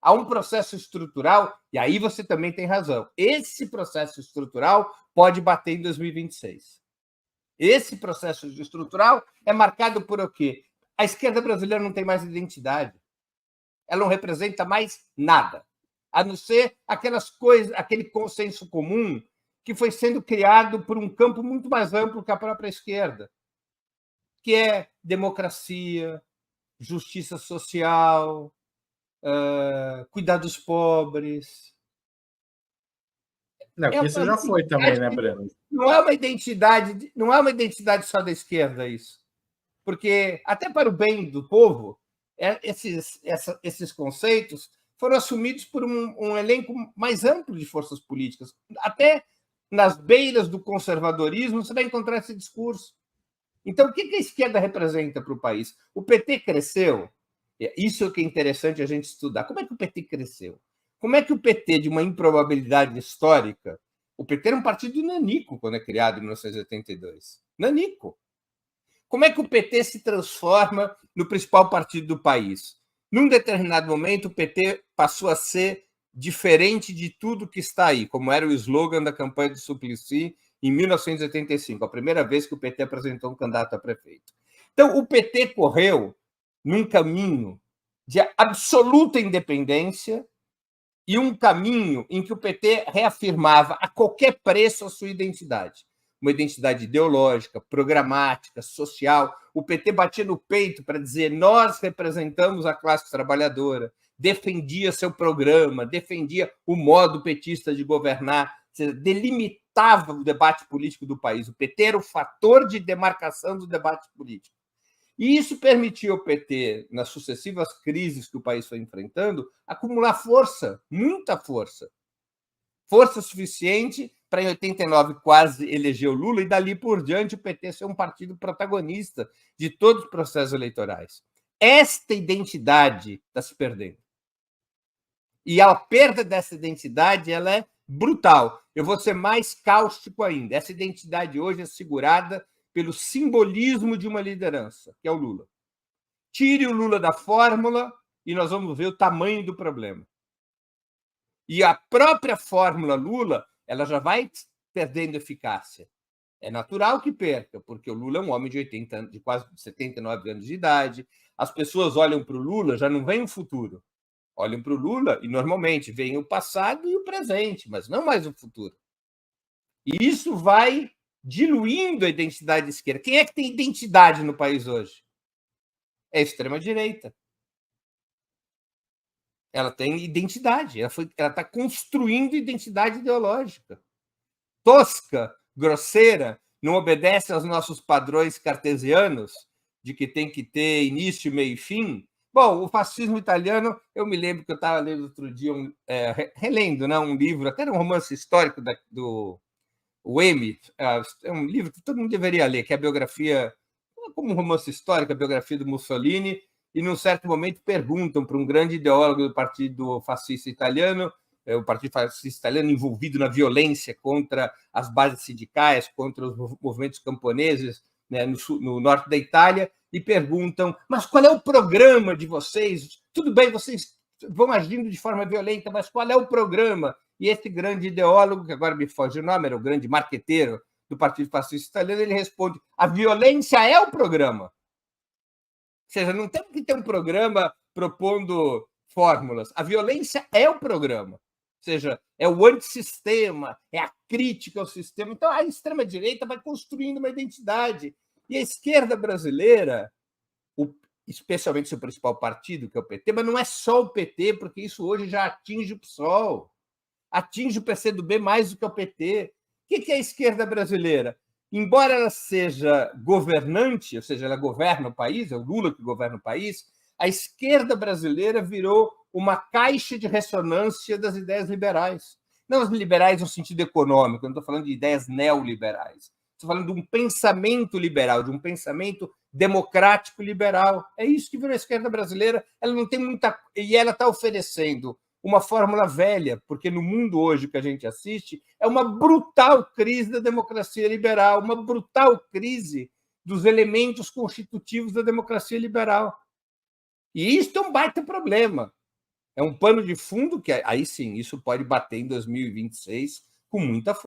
Há um processo estrutural, e aí você também tem razão. Esse processo estrutural pode bater em 2026. Esse processo estrutural é marcado por o quê? A esquerda brasileira não tem mais identidade. Ela não representa mais nada, a não ser aquelas coisas, aquele consenso comum que foi sendo criado por um campo muito mais amplo que a própria esquerda, que é democracia, justiça social, cuidar dos pobres. Não, que isso já foi também, né, Breno? Não é uma identidade só da esquerda isso, porque até para o bem do povo, esses conceitos foram assumidos por um elenco mais amplo de forças políticas. Até nas beiras do conservadorismo você vai encontrar esse discurso. Então, o que a esquerda representa para o país? O PT cresceu. Isso é o que é interessante a gente estudar. Como é que o PT cresceu? Como é que o PT, de uma improbabilidade histórica, o PT era um partido nanico quando é criado em 1982. Nanico. Como é que o PT se transforma no principal partido do país? Num determinado momento, o PT passou a ser diferente de tudo que está aí, como era o slogan da campanha do Suplicy em 1985, a primeira vez que o PT apresentou um candidato a prefeito. Então, o PT correu num caminho de absoluta independência e um caminho em que o PT reafirmava a qualquer preço a sua identidade. Uma identidade ideológica, programática, social. O PT batia no peito para dizer nós representamos a classe trabalhadora, defendia seu programa, defendia o modo petista de governar, delimitava o debate político do país. O PT era o fator de demarcação do debate político. E isso permitiu ao PT, nas sucessivas crises que o país foi enfrentando, acumular força, muita força. Força suficiente para, em 89, quase eleger o Lula, e dali por diante o PT ser um partido protagonista de todos os processos eleitorais. Esta identidade está se perdendo. E a perda dessa identidade ela é brutal. Eu vou ser mais cáustico ainda. Essa identidade hoje é segurada pelo simbolismo de uma liderança, que é o Lula. Tire o Lula da fórmula e nós vamos ver o tamanho do problema. E a própria fórmula Lula, ela já vai perdendo eficácia. É natural que perca, porque o Lula é um homem de 80 anos, de quase 79 anos de idade. As pessoas olham para o Lula, já não veem o futuro. Olham para o Lula e, normalmente, veem o passado e o presente, mas não mais o futuro. E isso vai diluindo a identidade esquerda. Quem é que tem identidade no país hoje? É a extrema-direita. Ela tem identidade, ela está construindo identidade ideológica. Tosca, grosseira, não obedece aos nossos padrões cartesianos de que tem que ter início, meio e fim. Bom, o fascismo italiano, eu me lembro que eu estava lendo outro dia, relendo, né, um livro, até um romance histórico do M. É um livro que todo mundo deveria ler, que é a biografia, como um romance histórico, a biografia do Mussolini, e num certo momento perguntam para um grande ideólogo do Partido Fascista Italiano, o Partido Fascista Italiano envolvido na violência contra as bases sindicais, contra os movimentos camponeses, né, no norte da Itália, e perguntam, mas qual é o programa de vocês? Tudo bem, vocês vão agindo de forma violenta, mas qual é o programa? E esse grande ideólogo, que agora me foge o nome, era o grande marqueteiro do Partido Fascista Italiano, ele responde, a violência é o programa. Ou seja, não tem que ter um programa propondo fórmulas. A violência é o programa. Ou seja, é o antissistema, é a crítica ao sistema. Então, a extrema-direita vai construindo uma identidade. E a esquerda brasileira, especialmente seu principal partido, que é o PT, mas não é só o PT, porque isso hoje já atinge o PSOL, atinge o PCdoB mais do que o PT. O que é a esquerda brasileira? Embora ela seja governante, ou seja, ela governa o país, é o Lula que governa o país, a esquerda brasileira virou uma caixa de ressonância das ideias liberais. Não as liberais no sentido econômico, eu não estou falando de ideias neoliberais. Estou falando de um pensamento liberal, de um pensamento democrático liberal. É isso que virou a esquerda brasileira. Ela não tem muita... E ela está oferecendo uma fórmula velha, porque no mundo hoje que a gente assiste é uma brutal crise da democracia liberal, uma brutal crise dos elementos constitutivos da democracia liberal. E isso é um baita problema. É um pano de fundo que aí sim, isso pode bater em 2026 com muita força.